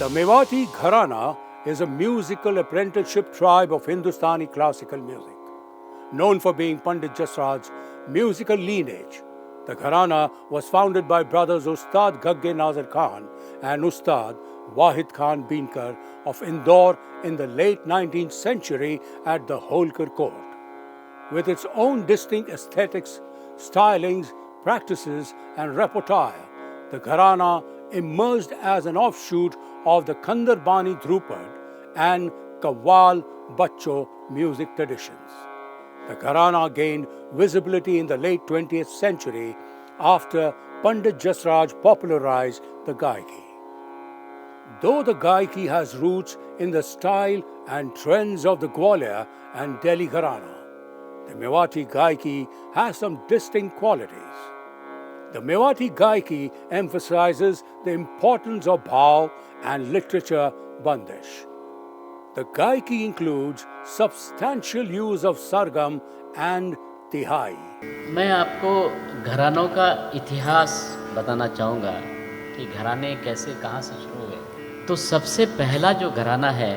The Mewati Gharana is a musical apprenticeship tribe of Hindustani classical music. Known for being Pandit Jasraj's musical lineage, the Gharana was founded by brothers Ustad Ghagge Nazar Khan and Ustad Wahid Khan Binkar of Indore in the late 19th century at the Holkar court. With its own distinct aesthetics, stylings, practices, and repertoire, the Gharana emerged as an offshoot of the Kandarbani Dhrupad and Qawwal Bachcho music traditions. The Gharana gained visibility in the late 20th century after Pandit Jasraj popularized the Gaiki. Though the Gaiki has roots in the style and trends of the Gwalior and Delhi Gharana, the Mewati Gaiki has some distinct qualities. The Mewati Gaiki emphasizes the importance of bhav and literature bandish. The Gaiki includes substantial use of sargam and tihai. मैं आपको घरानों का इतिहास बताना चाहूँगा कि घराने कैसे कहाँ से शुरू हुए। तो सबसे पहला जो घराना है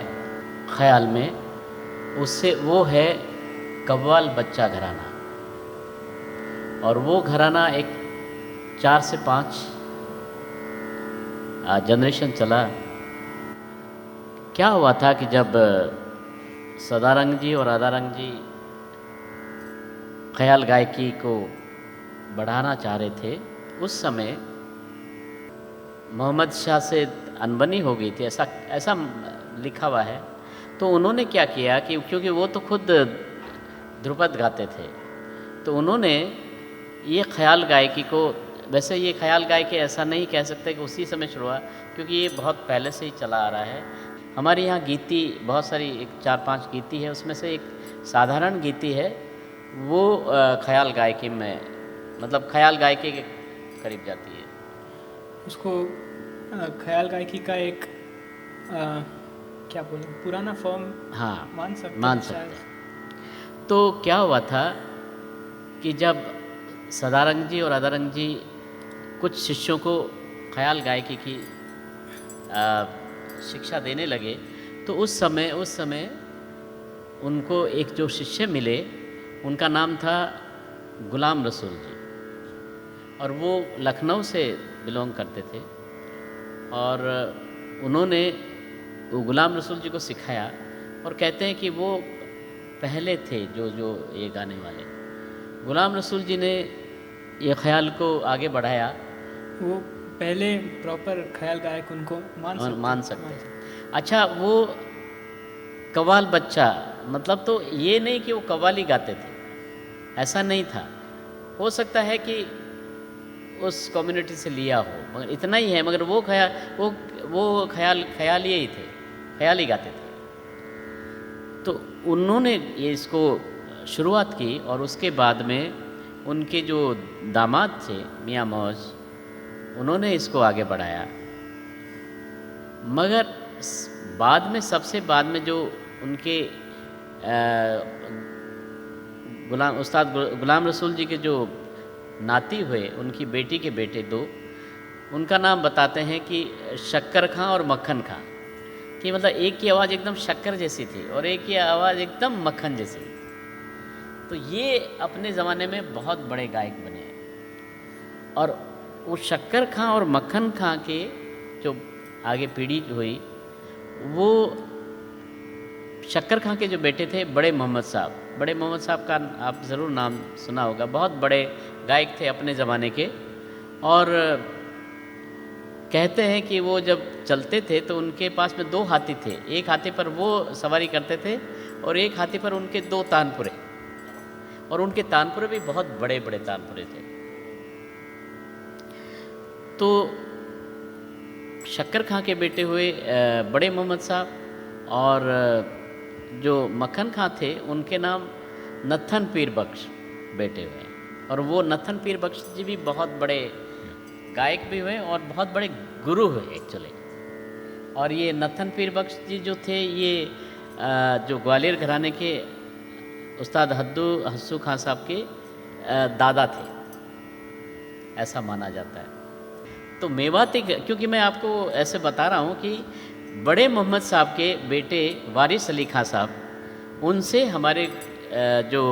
ख्याल में उससे वो है कव्वाल बच्चा घराना, और वो घराना एक 4 से 5 जनरेशन चला। क्या हुआ था कि जब सदारंग जी और राधारंग जी ख्याल गायकी को बढ़ाना चाह रहे थे, उस समय मोहम्मद शाह से अनबनी हो गई थी, ऐसा लिखा हुआ है। तो उन्होंने क्या किया कि क्योंकि वो तो खुद ध्रुपद गाते थे, तो उन्होंने ये ख्याल गायकी को, वैसे ये ख्याल गायकी ऐसा नहीं कह सकते कि उसी समय शुरू हुआ, क्योंकि ये बहुत पहले से ही चला आ रहा है। हमारे यहाँ गीति बहुत सारी, एक 4-5 गीति है, उसमें से एक साधारण गीति है, वो ख्याल गायकी में, मतलब ख्याल गायकी के करीब जाती है। उसको ख्याल गायकी का एक क्या बोलें, पुराना फॉर्म मान सकते हैं। तो क्या हुआ था कि जब सदारंग जी और राधारंग जी कुछ शिष्यों को ख्याल गायकी की शिक्षा देने लगे, तो उस समय उनको एक जो शिष्य मिले, उनका नाम था गुलाम रसूल जी, और वो लखनऊ से बिलोंग करते थे। और उन्होंने वो गुलाम रसूल जी को सिखाया, और कहते हैं कि वो पहले थे जो ये गाने वाले। गुलाम रसूल जी ने ये ख्याल को आगे बढ़ाया। वो पहले प्रॉपर ख्याल गायक उनको मान सकते हैं। अच्छा, वो कव्वाल बच्चा, मतलब तो ये नहीं कि वो कव्वाली गाते थे, ऐसा नहीं था। हो सकता है कि उस कम्युनिटी से लिया हो, मगर इतना ही है। मगर वो ख्याल ही थे, ख्याल ही गाते थे। तो उन्होंने ये इसको शुरुआत की, और उसके बाद में उनके जो दामाद थे मियाँ मौज, उन्होंने इसको आगे बढ़ाया। मगर सबसे बाद में जो उनके उस्ताद गुलाम रसूल जी के जो नाती हुए, उनकी बेटी के बेटे 2, उनका नाम बताते हैं कि शक्कर खां और मक्खन खां, कि मतलब एक की आवाज़ एकदम शक्कर जैसी थी और एक की आवाज़ एकदम मक्खन जैसी। तो ये अपने ज़माने में बहुत बड़े गायक बने। और वो शक्कर खां और मक्खन खां के जो आगे पीढ़ी हुई, वो शक्कर खां के जो बेटे थे बड़े मोहम्मद साहब का आप ज़रूर नाम सुना होगा। बहुत बड़े गायक थे अपने ज़माने के, और कहते हैं कि वो जब चलते थे तो उनके पास में 2 हाथी थे। एक हाथी पर वो सवारी करते थे और एक हाथी पर उनके 2 तानपुरे, और उनके तानपुरे भी बहुत बड़े बड़े तानपुरे थे। तो शक्कर खां के बेटे हुए बड़े मोहम्मद साहब, और जो मक्खन खां थे उनके नाम नत्थन पीर बख्श बेटे हुए। और वो नत्थन पीर बख्श जी भी बहुत बड़े गायक भी हुए और बहुत बड़े गुरु हुए एक्चुअली। और ये नत्थन पीर बख्श जी जो थे, ये जो ग्वालियर घराने के उस्ताद हस्सू खां साहब के दादा थे, ऐसा माना जाता है। तो मेवाती, क्योंकि मैं आपको ऐसे बता रहा हूँ कि बड़े मोहम्मद साहब के बेटे वारिस अली खां साहब, उनसे हमारे जो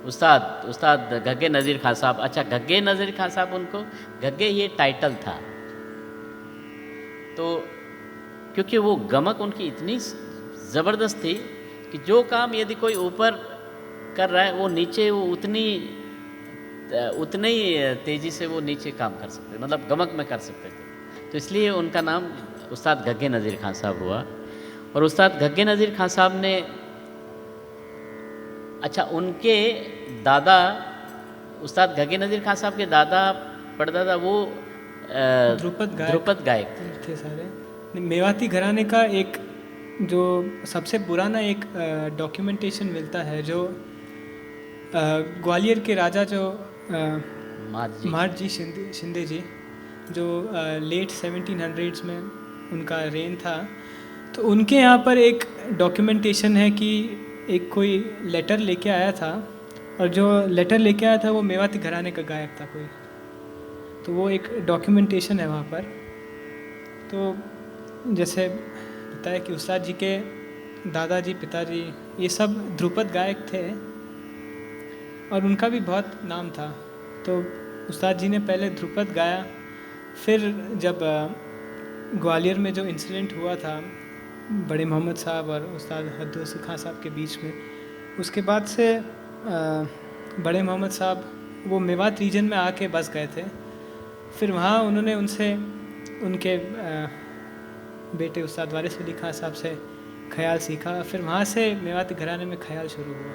उस्ताद गग्गे नज़ीर खां साहब, अच्छा गग्गे नज़ीर खां साहब, उनको गग्गे ये टाइटल था। तो क्योंकि वो गमक उनकी इतनी ज़बरदस्त थी कि जो काम यदि कोई ऊपर कर रहा है वो नीचे वो उतने ही तेज़ी से वो नीचे काम कर सकते, मतलब गमक में कर सकते थे। तो इसलिए उनका नाम उस्ताद गग्गे नज़ीर खां साहब हुआ। और उस्ताद गग्गे नज़ीर खां साहब ने, अच्छा उनके दादा, उस्ताद गग्गे नज़ीर खां साहब के दादा परदादा वो ध्रुपद गायक थे सारे। मेवाती घराने का एक जो सबसे पुराना एक डॉक्यूमेंटेशन मिलता है, जो ग्वालियर के राजा जो मारजी शिंदे जी, जो लेट 1700s में उनका रेन था, तो उनके यहाँ पर एक डॉक्यूमेंटेशन है कि एक कोई लेटर लेके आया था, और जो लेटर लेके आया था वो मेवाती घराने का गायक था कोई, तो वो एक डॉक्यूमेंटेशन है वहाँ पर। तो जैसे बताया कि उस्ताद जी के दादाजी, पिताजी, ये सब ध्रुपद गायक थे और उनका भी बहुत नाम था। तो उस्ताद जी ने पहले ध्रुपद गाया, फिर जब ग्वालियर में जो इंसिडेंट हुआ था बड़े मोहम्मद साहब और उस्ताद हद्दोसी खां साहब के बीच में, उसके बाद से बड़े मोहम्मद साहब वो मेवात रीजन में आके बस गए थे। फिर वहाँ उन्होंने उनसे उनके बेटे उस्ताद वारिस अली खां साहब से ख्याल सीखा, फिर वहाँ से मेवाती घराने में ख्याल शुरू हुआ।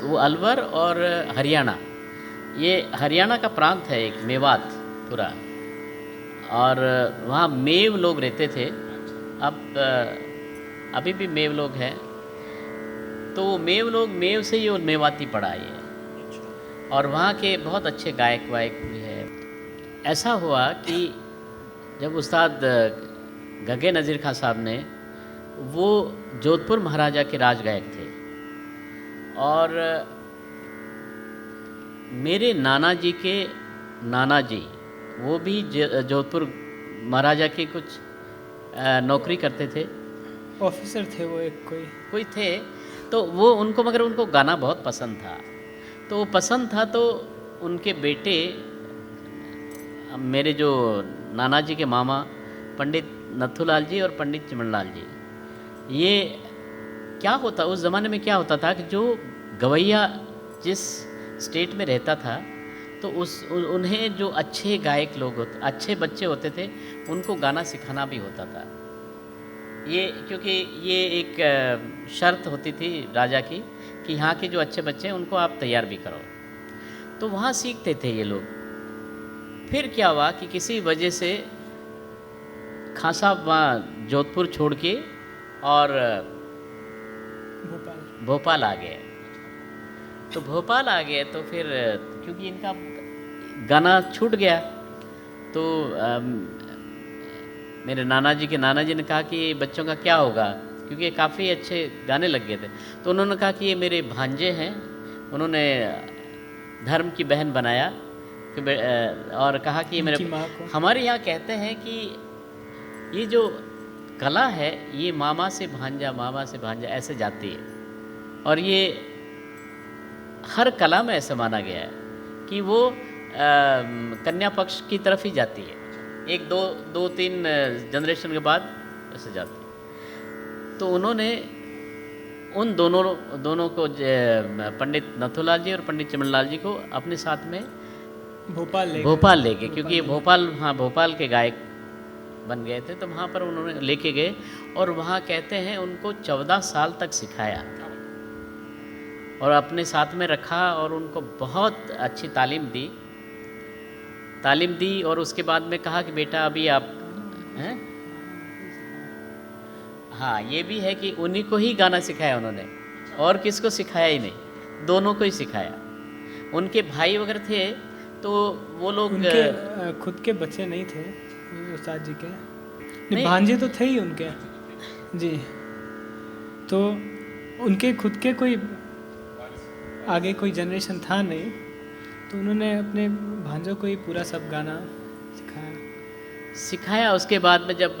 वो अलवर और हरियाणा, ये हरियाणा का प्रांत है एक, मेवात पूरा, और वहाँ मेव लोग रहते थे। अब अभी भी मेव लोग हैं। तो मेव लोग, मेव से ही मेवाती पढ़ा ये, और वहाँ के बहुत अच्छे गायक वायक भी है। ऐसा हुआ कि जब उस्ताद गग्गे नज़ीर खां साहब ने, वो जोधपुर महाराजा के राज गायक थे, और मेरे नाना जी के नाना जी वो भी जोधपुर महाराजा के कुछ नौकरी करते थे। ऑफिसर थे वो एक कोई थे, तो वो उनको, मगर उनको गाना बहुत पसंद था। तो वो पसंद था तो उनके बेटे, मेरे जो नाना जी के मामा पंडित नथुलाल जी और पंडित चिमनलाल जी, ये क्या होता उस ज़माने में, क्या होता था कि जो गवैया जिस स्टेट में रहता था तो उन्हें जो अच्छे गायक लोग होते, अच्छे बच्चे होते थे, उनको गाना सिखाना भी होता था। ये क्योंकि ये एक शर्त होती थी राजा की कि यहाँ के जो अच्छे बच्चे हैं उनको आप तैयार भी करो, तो वहाँ सीखते थे ये लोग। फिर क्या हुआ कि किसी वजह से खां साहब वहाँ जोधपुर छोड़ के और भोपाल आ गए। तो भोपाल आ गए तो फिर क्योंकि इनका गाना छूट गया, तो मेरे नाना जी ने कहा कि बच्चों का क्या होगा, क्योंकि काफ़ी अच्छे गाने लग गए थे। तो उन्होंने कहा कि ये मेरे भांजे हैं, उन्होंने धर्म की बहन बनाया और कहा कि ये मेरे, हमारे यहाँ कहते हैं कि ये जो कला है ये मामा से भांजा ऐसे जाती है, और ये हर कला में ऐसा माना गया है कि वो कन्या पक्ष की तरफ ही जाती है, एक दो तीन जनरेशन के बाद ऐसे जाती है। तो उन्होंने उन दोनों को, पंडित नथुलाल जी और पंडित चिमनलाल जी को अपने साथ में भोपाल ले गए, क्योंकि भोपाल के गायक बन गए थे। तो वहाँ पर उन्होंने लेके गए और वहाँ कहते हैं उनको 14 साल तक सिखाया और अपने साथ में रखा और उनको बहुत अच्छी तालीम दी और उसके बाद में कहा कि बेटा अभी आप हैं। हाँ, ये भी है कि उन्हीं को ही गाना सिखाया उन्होंने, और किसको सिखाया ही नहीं, दोनों को ही सिखाया। उनके भाई वगैरह थे तो वो लोग, उनके खुद के बच्चे नहीं थे उस्ताद जी के, नहीं भांजे तो थे ही उनके जी। तो उनके खुद के कोई आगे कोई जनरेशन था नहीं, तो उन्होंने अपने भांजों को ही पूरा सब गाना सिखाया। उसके बाद में जब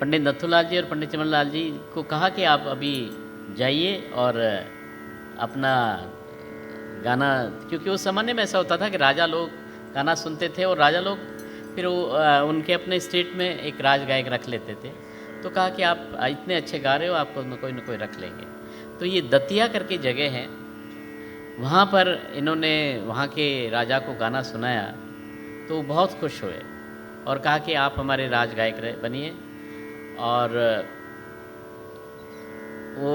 पंडित नथुलाल जी और पंडित चिमनलाल जी को कहा कि आप अभी जाइए और अपना गाना, क्योंकि उस ज़माने में ऐसा होता था कि राजा लोग गाना सुनते थे और राजा लोग फिर वो उनके अपने स्टेट में एक राज गायक रख लेते थे। तो कहा कि आप इतने अच्छे गा रहे हो, आपको न कोई रख लेंगे। तो ये दतिया करके जगह है, वहाँ पर इन्होंने वहाँ के राजा को गाना सुनाया तो वो बहुत खुश हुए और कहा कि आप हमारे राज गायक बनिए। और वो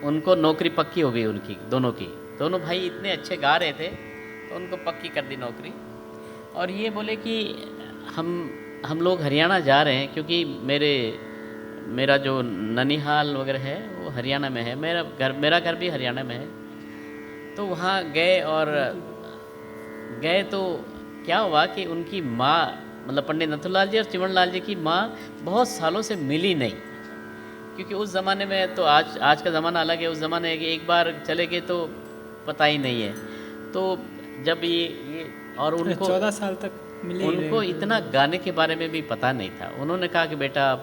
उनको नौकरी पक्की हो गई उनकी, दोनों भाई इतने अच्छे गा रहे थे तो उनको पक्की कर दी नौकरी। और ये बोले कि हम लोग हरियाणा जा रहे हैं, क्योंकि मेरा जो ननिहाल वगैरह है वो हरियाणा में है, मेरा घर भी हरियाणा में है। तो वहाँ गए तो क्या हुआ कि उनकी माँ, मतलब पंडित नथुलाल जी और चिमनलाल जी की माँ बहुत सालों से मिली नहीं, क्योंकि उस ज़माने में तो आज का ज़माना अलग है। उस ज़माने कि एक बार चले गए तो पता ही नहीं है। तो जब ये और उनको 14 साल तक मिले, उनको इतना गाने के बारे में भी पता नहीं था। उन्होंने कहा कि बेटा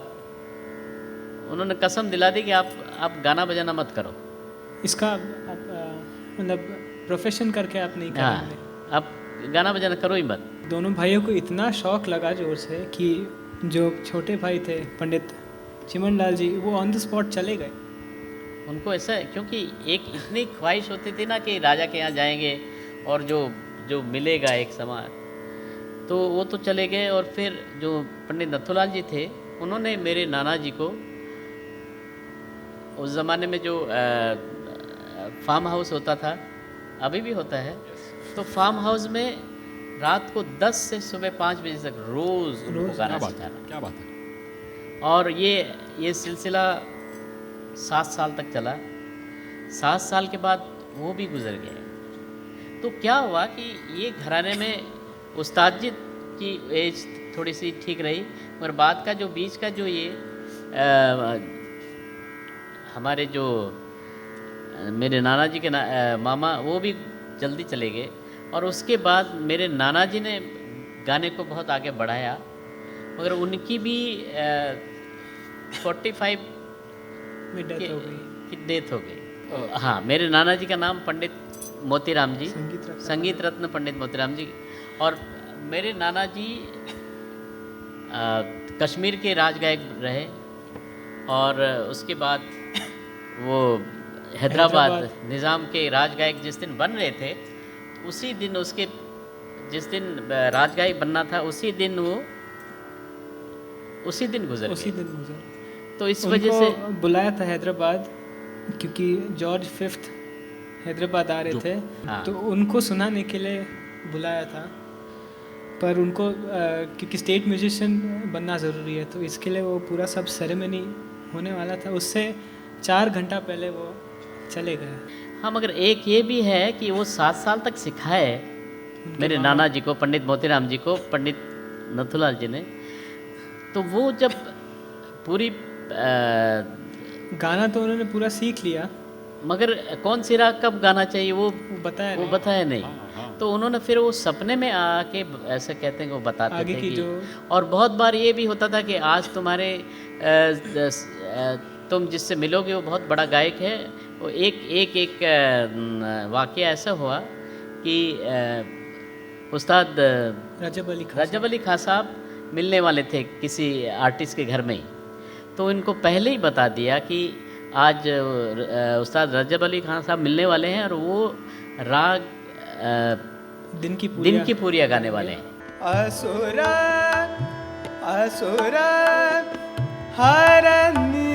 उन्होंने कसम दिला दी कि आप गाना बजाना मत करो, इसका मतलब प्रोफेशन करके आप नहीं करेंगे, आप गाना बजाना करो ही मत। दोनों भाइयों को इतना शौक लगा जोर से कि जो छोटे भाई थे पंडित चिमनलाल जी, वो ऑन द स्पॉट चले गए। उनको ऐसा है, क्योंकि एक इतनी ख्वाहिश होती थी ना कि राजा के यहाँ जाएंगे और जो मिलेगा एक समाज, तो वो तो चले गए। और फिर जो पंडित नथुलाल जी थे, उन्होंने मेरे नाना जी को, उस ज़माने में जो फार्म हाउस होता था, अभी भी होता है, तो फार्म हाउस में रात को 10 से सुबह 5 बजे तक रोज़ गाना सिखाना। क्या बात है। और ये सिलसिला 7 साल तक चला। 7 साल के बाद वो भी गुजर गए। तो क्या हुआ कि ये घराने में उस्ताद जी की एज थोड़ी सी ठीक रही, मगर बाद का जो बीच का जो ये हमारे जो मेरे नाना जी के मामा, वो भी जल्दी चले गए। और उसके बाद मेरे नाना जी ने गाने को बहुत आगे बढ़ाया। मगर उनकी भी 45 में डेथ हो गई। की डेथ हो गई। हाँ, मेरे नाना जी का नाम पंडित मोतीराम जी, संगीत रत्न पंडित मोतीराम जी। और मेरे नाना जी कश्मीर के राजगायक रहे, और उसके बाद वो हैदराबाद निज़ाम के राजगायक जिस दिन बन रहे थे, उसी दिन उसके जिस दिन राजगायक बनना था उसी दिन वो उसी दिन गुजर तो इस वजह से बुलाया था हैदराबाद, क्योंकि जॉर्ज फिफ्थ हैदराबाद आ रहे थे। हाँ। तो उनको सुनाने के लिए बुलाया था, पर उनको क्योंकि स्टेट म्यूजिशियन बनना ज़रूरी है, तो इसके लिए वो पूरा सब सेरेमनी होने वाला था, उससे 4 घंटा पहले वो चले गए। हाँ, मगर एक ये भी है कि वो 7 साल तक सिखाए मेरे नाना जी को, पंडित मोतीराम जी को, पंडित नथुलाल जी ने। तो वो जब पूरी गाना तो उन्होंने पूरा सीख लिया, मगर कौन सी राग कब गाना चाहिए वो बताया नहीं। तो उन्होंने फिर वो सपने में आके ऐसे कहते हैं कि वो बताते थे कि और बहुत बार ये भी होता था कि आज तुम्हारे तुम जिससे मिलोगे वो बहुत बड़ा गायक है। वो एक वाक़या ऐसा हुआ कि उस्ताद रजब अली खां साहब मिलने वाले थे किसी आर्टिस्ट के घर में ही। तो इनको पहले ही बता दिया कि आज उस्ताद रजब अली खान साहब मिलने वाले हैं और वो राग दिन की पूरिया गाने वाले हैं। असुरा असुरा हरनी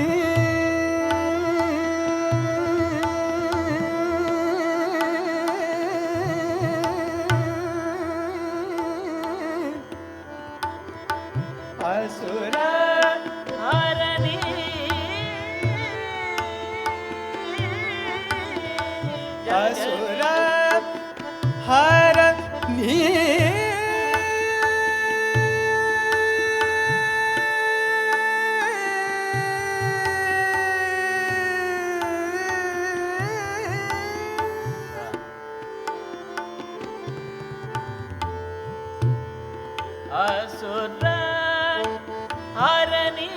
असुरा हरनी असुरा हरनी असुरा हरनी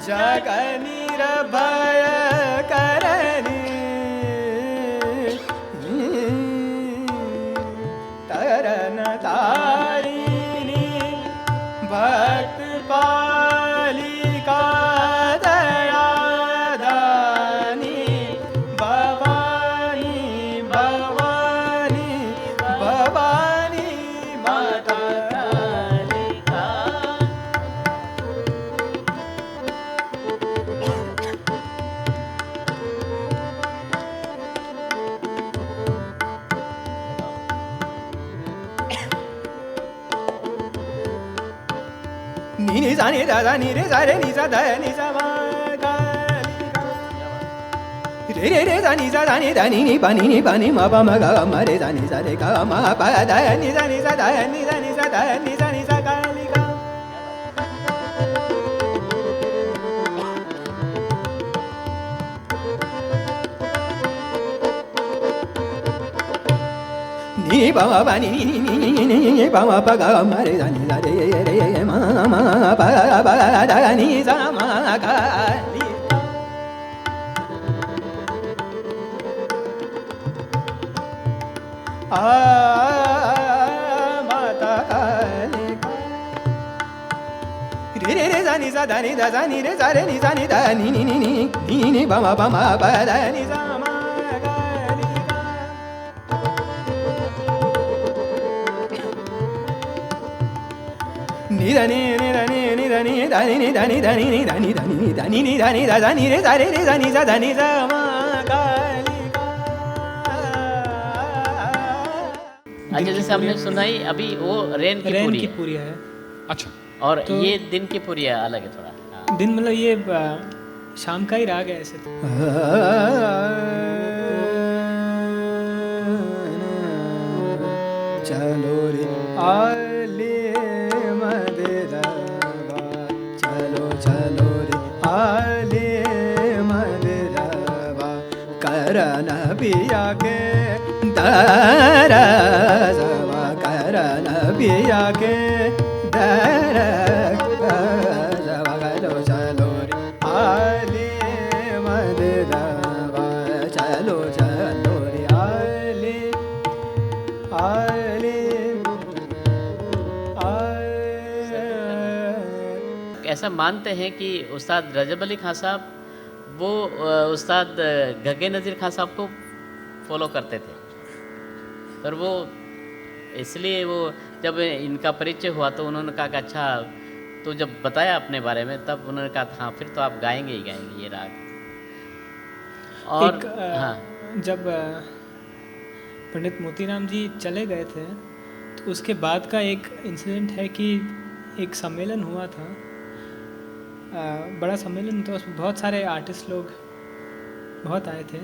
जगनिर्भय करनी तरन तारिणी भक्त पालिका दयादानी भवानी भवानी भवानी माता नी सा नी दा नी रे सा रे नी सा दा नी सा मा गा रे रे रे दा नी सा दा नी नी पा नी मा पा मा गा मा रे दा नी सा रे गा मा पा दा नी सा नी सा दा नी सा नी सा दा नी सा नी सा गा ली गा नी पा मा पा नी नी पा मा पा गा मा रे दा नी सा रे रे मा मा पा दा नी सा मा गा ली माता काली रे रे रे सा नी सा दा नी दा सा नी रे सा रे नी सा नी दा नी नी नी नी नी नी पा मा पा दा नी सा मा गा ली गा नी दा नी नी दा नी नी दा नी दा नी नी दा नी दा नी नी दा नी दा नी नी दा नी नी दा नी दा सा नी रे सा नी सा दा नी सा मा गा ली गा। अच्छा, जैसे हमने सुनाई अभी वो रेन की पूरिया है। अच्छा, और तो ये दिन की पूरिया अलग है थोड़ा। हाँ। दिन मतलब ये शाम का ही राग है ऐसे तो। चलो रे आले मदरवा चलो चलो रे आले मदरवा करन पिया के दर सवा करन पिया के दर सवा चलो चलो रे आले मदरवा चलो चलो रे आले आले ऐसा मानते हैं कि उस्ताद रजब अली खां साहब वो उस्ताद घग्गे नज़ीर खां साहब को फॉलो करते थे, और वो इसलिए वो जब इनका परिचय हुआ तो उन्होंने कहा कि अच्छा, तो जब बताया अपने बारे में तब उन्होंने कहा हाँ फिर तो आप गाएंगे ही गाएंगे ये राग। और हाँ, जब पंडित मोतीराम जी चले गए थे तो उसके बाद का एक इंसिडेंट है कि एक सम्मेलन हुआ था, बड़ा सम्मेलन था, उसमें बहुत सारे आर्टिस्ट लोग बहुत आए थे,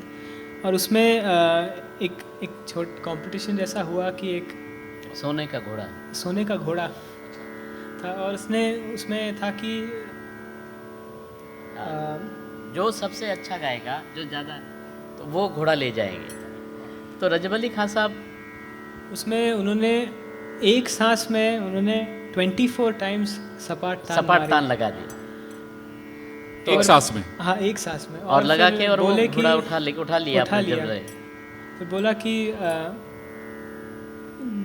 और उसमें एक छोट कंपटीशन जैसा हुआ कि एक सोने का घोड़ा था, और उसमें था कि जो सबसे अच्छा गाएगा, जो ज़्यादा, तो वो घोड़ा ले जाएंगे। तो रजब अली खां साहब उसमें उन्होंने एक सांस में उन्होंने 24 टाइम्स सपाट तान लगा दी एक सांस में। हाँ, एक सांस में, और लगा के और बोले वो घोड़ा उठा लिया फिर बोला कि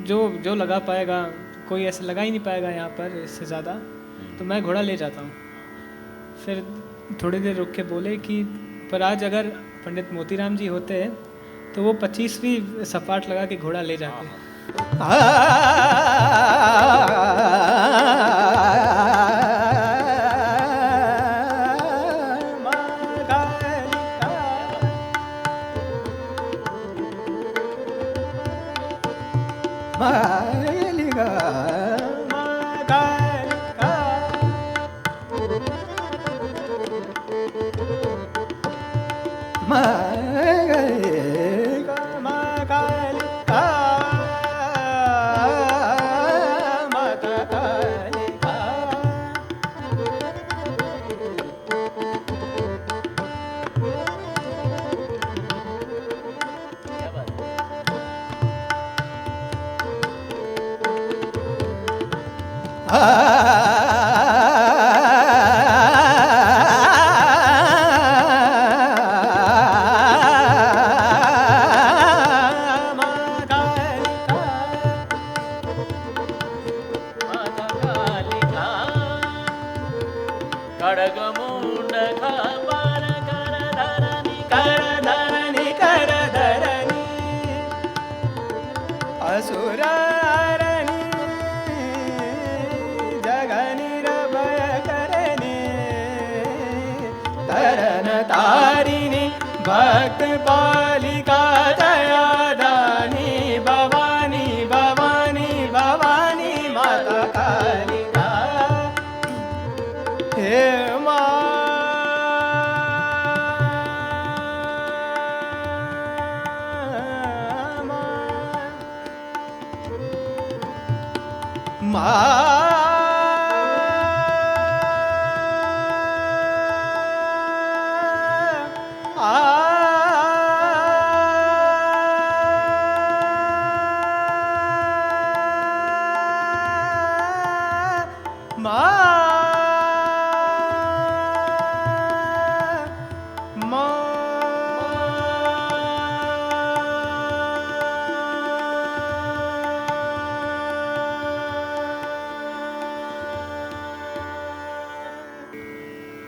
जो लगा पाएगा, कोई ऐसे लगा ही नहीं पाएगा यहाँ पर इससे ज़्यादा, तो मैं घोड़ा ले जाता हूँ। फिर थोड़ी देर रुक के बोले कि पर आज अगर पंडित मोतीराम जी होते तो वो 25वीं सपाट लगा के घोड़ा ले जाते। भक्त बालिका दया दानी भवानी भवानी भवानी माता कालिका हे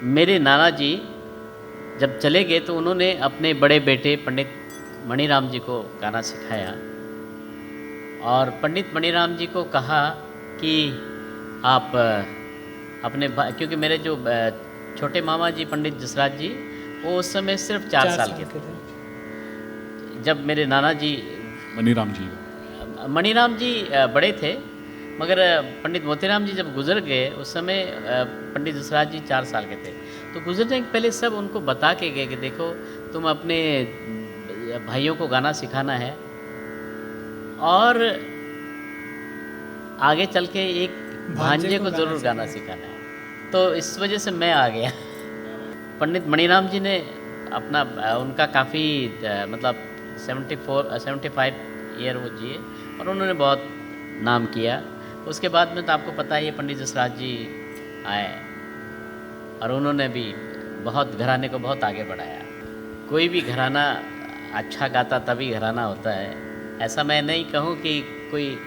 मेरे नाना जी जब चले गए तो उन्होंने अपने बड़े बेटे पंडित मणिराम जी को गाना सिखाया, और पंडित मणिराम जी को कहा कि आप अपने क्योंकि मेरे जो छोटे मामा जी पंडित जसराज जी, वो उस समय सिर्फ 4 साल के थे जब मेरे नाना जी मणिराम जी बड़े थे, मगर पंडित मोतीराम जी जब गुजर गए उस समय पंडित जसराज जी 4 साल के थे। तो गुजरने के पहले सब उनको बता के गए कि देखो तुम अपने भाइयों को गाना सिखाना है और आगे चल के एक भांजे को ज़रूर गाना सिखाना है। तो इस वजह से मैं आ गया। पंडित मणिराम जी ने अपना उनका काफ़ी मतलब 75 ईयर वो जिए और उन्होंने बहुत नाम किया। उसके बाद में तो आपको पता ही है पंडित जसराज जी आए और उन्होंने भी बहुत घराने को बहुत आगे बढ़ाया। कोई भी घराना अच्छा गाता तभी घराना होता है, ऐसा मैं नहीं कहूँ कि कोई,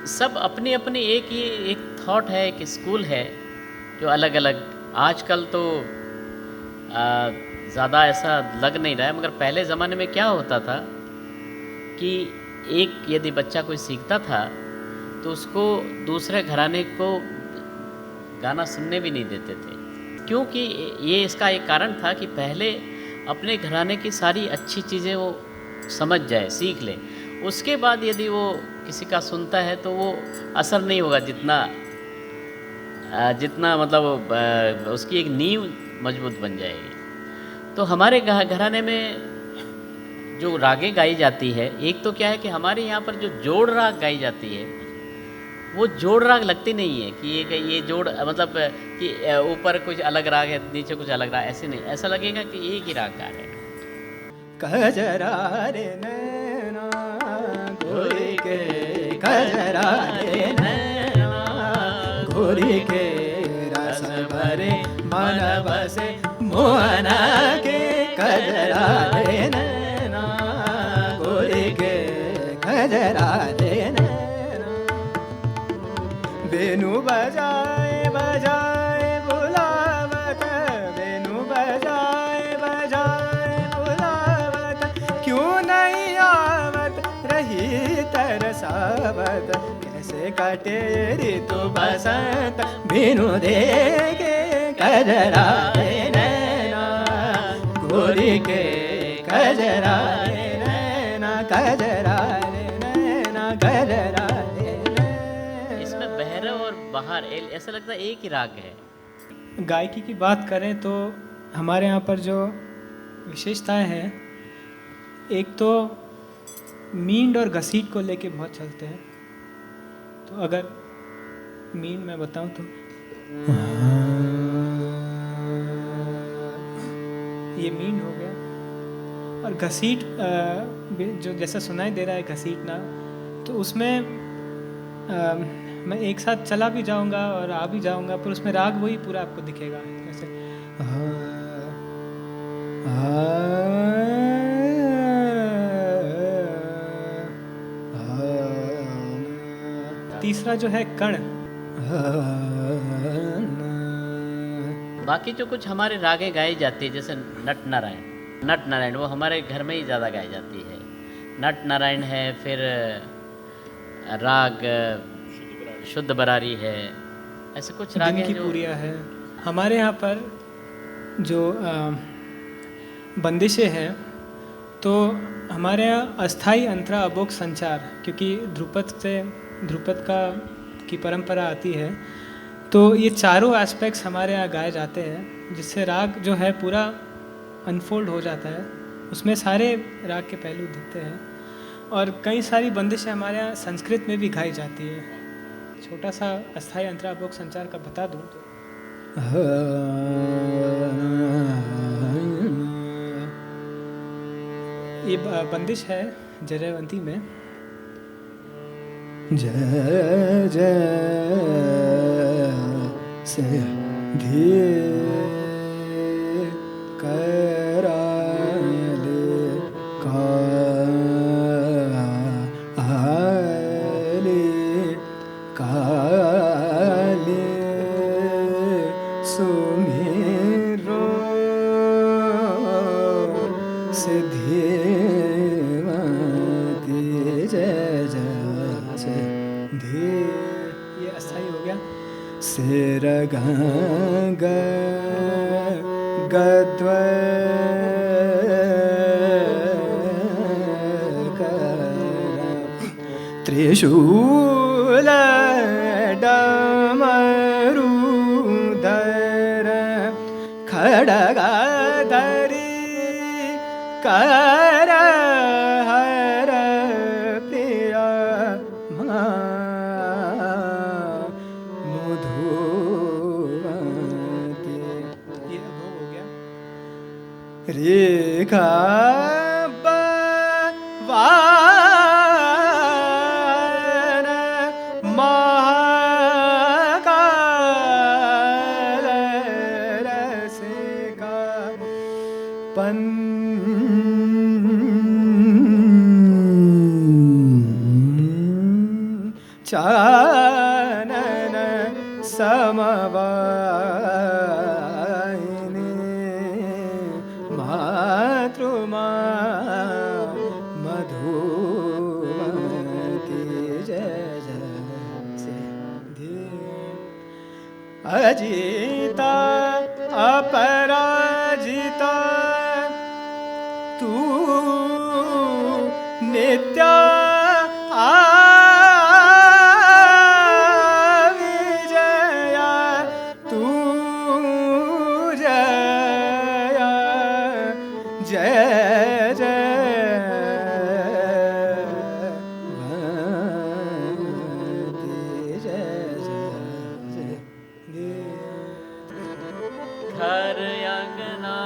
सब अपनी अपनी एक थॉट है, एक स्कूल है जो अलग अलग। आजकल तो ज़्यादा ऐसा लग नहीं रहा है, मगर पहले ज़माने में क्या होता था कि एक यदि बच्चा कोई सीखता था तो उसको दूसरे घराने को गाना सुनने भी नहीं देते थे, क्योंकि ये इसका एक कारण था कि पहले अपने घराने की सारी अच्छी चीज़ें वो समझ जाए, सीख ले। उसके बाद यदि वो किसी का सुनता है तो वो असर नहीं होगा जितना मतलब उसकी एक नींव मजबूत बन जाएगी। तो हमारे घराने में जो रागें गाई जाती है, एक तो क्या है कि हमारे यहाँ पर जो जोड़ राग गाई जाती है वो जोड़ राग लगती नहीं है कि ये जोड़ मतलब कि ऊपर कुछ अलग राग है नीचे कुछ अलग राग, ऐसे नहीं, ऐसा लगेगा कि एक ही राग गा रहे हैं। कजरा रे नैना गोरी के, कजरा रे नैना गोरी के, रस भरे मन बसे मोहना के, कजरा रे नैना गोरी के, कजरा रे नैना। वेणु बजाए बजाए बुलावत, वेणु बजाए बजाए बुलावत, क्यों नहीं आवत रही तरसावत, कैसे काटे ऋतु बसंत बिनु देखे, कजरा रे नैना गोरी के, कजरा रे नैना, कजरा रे नैना, कजरा रे नैना। इसमें भैरव और बाहर ऐसा लगता है एक ही राग है। गायकी की बात करें तो हमारे यहाँ पर जो विशेषताएं हैं, एक तो मींड और घसीट को लेके बहुत चलते हैं। तो अगर मींड मैं बताऊं तो ये मींड हो गया, और घसीट जो जैसा सुनाई दे रहा है घसीटना, तो उसमें मैं एक साथ चला भी जाऊंगा और आ भी जाऊंगा, पर उसमें राग वही पूरा आपको दिखेगा। जैसे तीसरा जो है कण। बाकी जो कुछ हमारे रागें गाई जाती है जैसे नट नारायण वो हमारे घर में ही ज़्यादा गाई जाती है। नट नारायण है, फिर राग शुद्ध बरारी है, ऐसे कुछ राग दिन की पूरिया है। हमारे यहाँ पर जो बंदिशें हैं, तो हमारे यहाँ अस्थाई अंतरा अबोक संचार, क्योंकि ध्रुपद की परंपरा आती है, तो ये चारों एस्पेक्ट्स हमारे यहाँ गाए जाते हैं, जिससे राग जो है पूरा अनफोल्ड हो जाता है, उसमें सारे राग के पहलू दिखते हैं। और कई सारी बंदिशें हमारे यहाँ संस्कृत में भी गाई जाती है। छोटा सा अस्थाई अंतरा अबोक संचार का बता दूँ तो ये बंदिश है जयवंती में। जय जय से धीरे कराले काले सुमेरो सिद्धि जय जय से धीरे, ये अस्थाई हो गया। सिर गद्व त्रिशूल डमरूधर खड्गधरी कर हर प्रिय मधुवती। ये अब हो गया। रे चानन समवायिने मातृमा मधुमती जय अजिता अपराजिता तू नित्या विजया तू जया जय जय जय जय घर अंगना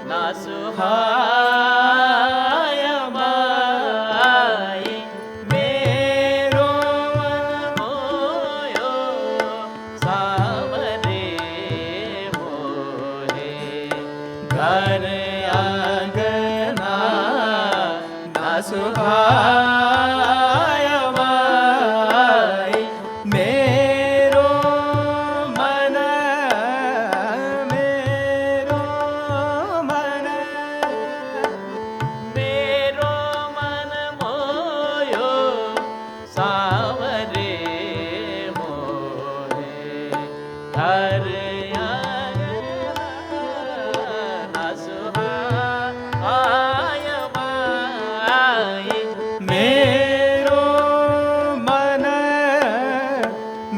ना सुहाय माई मेरो मन मोयो सावरे मोहे घर अंगना ना सुहाय माई मेरो मन मेरो मन मोयो सावरे मोहे घर अंगना सुहाय माई मेरो मन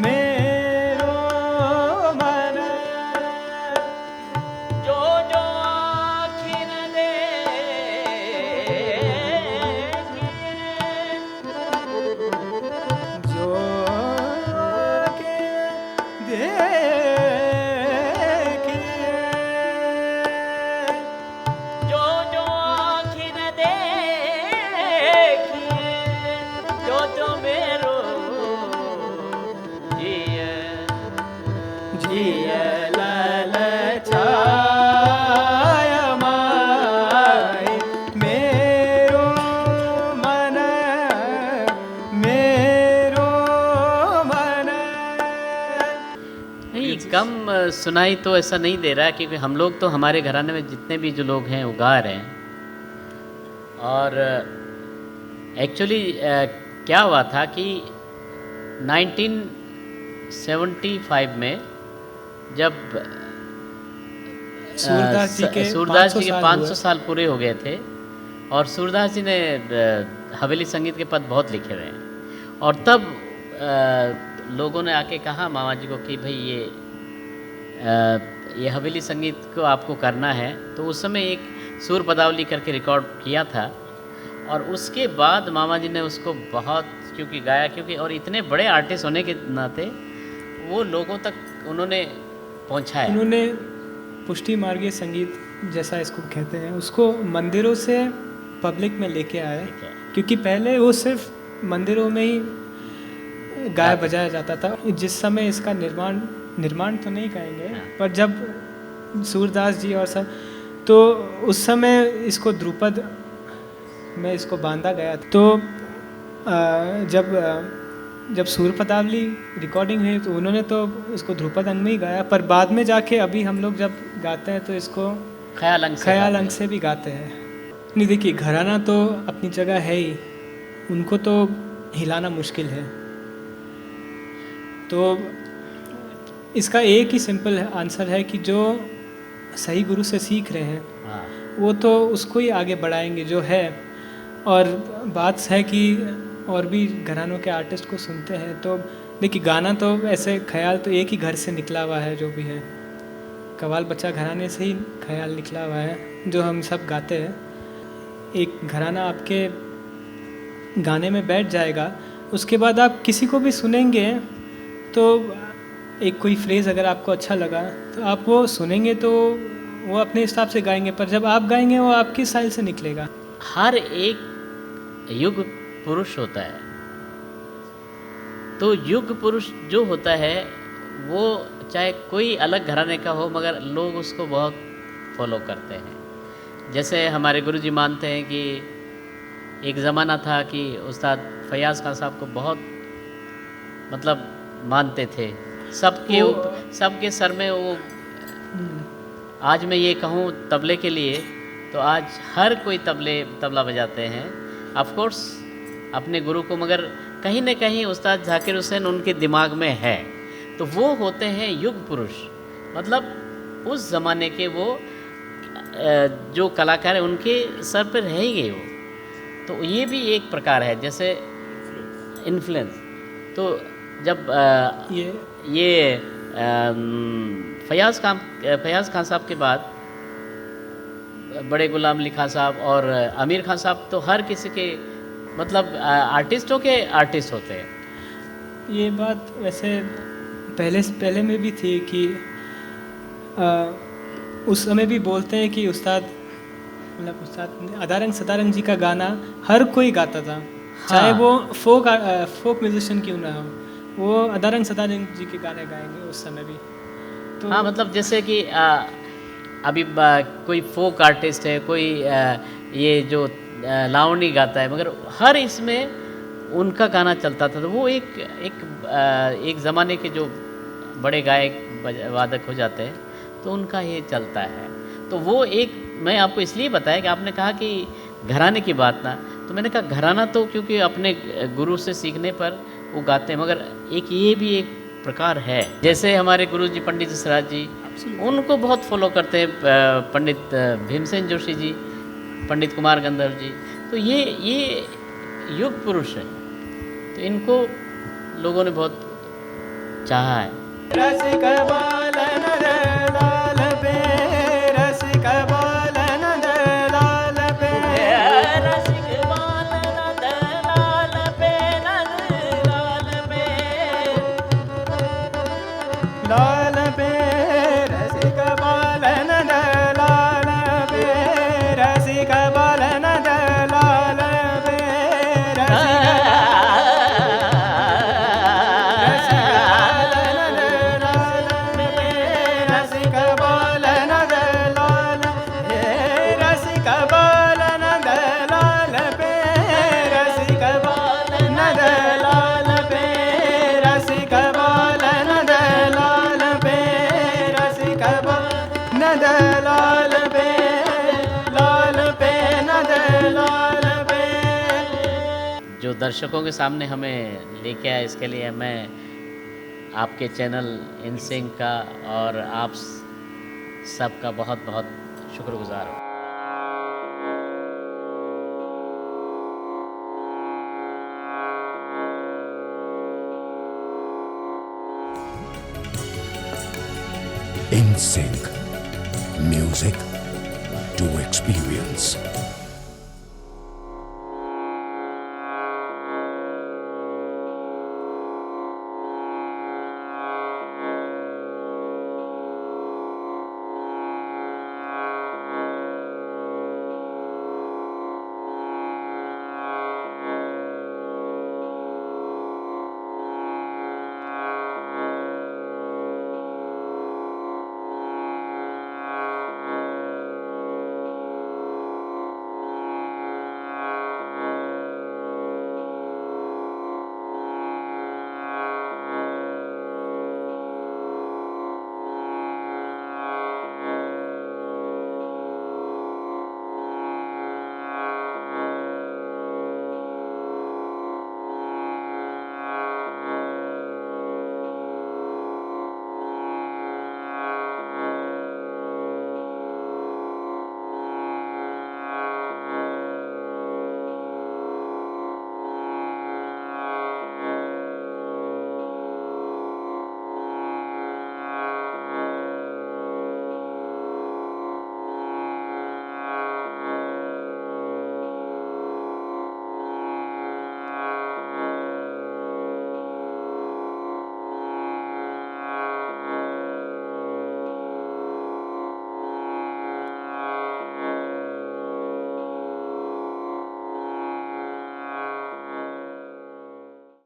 मेरो मन जो जो आखिर देखिए जो के देखिए जो जो आखिर देखिए जो जो मेरो जिय जिय ललचाय माय मेरो मन मेरो मन नहीं कम सुनाई तो ऐसा नहीं दे रहा, क्योंकि हम लोग तो हमारे घराने में जितने भी जो लोग हैं वो गा रहे हैं। और एक्चुअली क्या हुआ था कि 1975 में जब सूरदास जी के सूरदास जी के 500 500 साल पूरे हो गए थे, और सूरदास जी ने हवेली संगीत के पद बहुत लिखे हुए हैं। और तब लोगों ने आके कहा मामा जी को कि भाई ये हवेली संगीत को आपको करना है। तो उस समय एक सुर पदावली करके रिकॉर्ड किया था, और उसके बाद मामा जी ने उसको बहुत क्योंकि गाया, क्योंकि और इतने बड़े आर्टिस्ट होने के नाते वो लोगों तक उन्होंने पहुंचाया। उन्होंने पुष्टि मार्गीय संगीत जैसा इसको कहते हैं, उसको मंदिरों से पब्लिक में लेके आए, क्योंकि पहले वो सिर्फ मंदिरों में ही गाया बजाया जाता था। जिस समय इसका निर्माण तो नहीं कहेंगे, पर जब सूरदास जी और सब, तो उस समय इसको ध्रुपद में इसको बांधा गया। तो जब सूर पदावली रिकॉर्डिंग हुई तो उन्होंने तो इसको ध्रुपद अंग में ही गाया, पर बाद में जाके अभी हम लोग जब गाते हैं तो इसको ख्याल अंग से भी गाते हैं। नहीं देखिए, घराना तो अपनी जगह है ही, उनको तो हिलाना मुश्किल है। तो इसका एक ही सिंपल आंसर है कि जो सही गुरु से सीख रहे हैं वो तो उसको ही आगे बढ़ाएंगे जो है। और बात है कि और भी घरानों के आर्टिस्ट को सुनते हैं, तो देखिए गाना तो ऐसे ख्याल तो एक ही घर से निकला हुआ है, जो भी है कव्वाल बच्चा घराने से ही ख्याल निकला हुआ है जो हम सब गाते हैं। एक घराना आपके गाने में बैठ जाएगा, उसके बाद आप किसी को भी सुनेंगे तो एक कोई फ्रेज़ अगर आपको अच्छा लगा तो आप वो सुनेंगे तो वो अपने हिसाब से गाएंगे, पर जब आप गाएंगे वो आपके स्टाइल से निकलेगा। हर एक युग पुरुष होता है, तो युग पुरुष जो होता है वो चाहे कोई अलग घराने का हो, मगर लोग उसको बहुत फॉलो करते हैं। जैसे हमारे गुरुजी मानते हैं कि एक ज़माना था कि उस्ताद फयाज़ खान साहब को बहुत मतलब मानते थे, सबके सर में वो। आज मैं ये कहूँ तबले के लिए, तो आज हर कोई तबला बजाते हैं, ऑफ कोर्स अपने गुरु को, मगर कहीं न कहीं उस्ताद जाकिर हुसैन उनके दिमाग में है। तो वो होते हैं युग पुरुष, मतलब उस ज़माने के वो जो कलाकार हैं उनके सर पर रह ही गए वो। तो ये भी एक प्रकार है, जैसे इन्फ्लुएंस। तो जब ये फयाज़ खान साहब के बाद बड़े गुलाम अली खान साहब और आमिर खान साहब, तो हर किसी के मतलब आर्टिस्टों के आर्टिस्ट होते हैं। ये बात वैसे पहले में भी थी कि उस समय भी बोलते हैं कि उस्ताद अदारंग सदारंग जी का गाना हर कोई गाता था, चाहे वो फोक म्यूजिशियन क्यों ना हो, वो अदारंग सदारंग जी के गाने गाएंगे उस समय भी। तो हाँ, मतलब जैसे कि अभी कोई फोक आर्टिस्ट है, कोई ये जो लावणी गाता है, मगर हर इसमें उनका गाना चलता था। तो वो एक ज़माने के जो बड़े गायक वादक हो जाते हैं, तो उनका ये चलता है। तो वो एक मैं आपको इसलिए बताया कि आपने कहा कि घराने की बात ना, तो मैंने कहा घराना तो क्योंकि अपने गुरु से सीखने पर वो गाते हैं, मगर एक ये भी एक प्रकार है। जैसे हमारे गुरु जी पंडित जसराज जी, उनको बहुत फॉलो करते हैं, पंडित भीमसेन जोशी जी, पंडित कुमार गंधर्व जी। तो ये युग पुरुष है, तो इनको लोगों ने बहुत चाहा है। रसिक बालन लाल पे, रसिक बालन लाल पे, रसिक बालन लाल पे, लाल पे, लाल पे, रसिक बालन लाल पे, रसिक बालन लाल पे, जो दर्शकों के सामने हमें लेके आया, इसके लिए मैं आपके चैनल इनसिंग का और आप सबका बहुत बहुत शुक्रगुजार हूँ। InSync music to experience.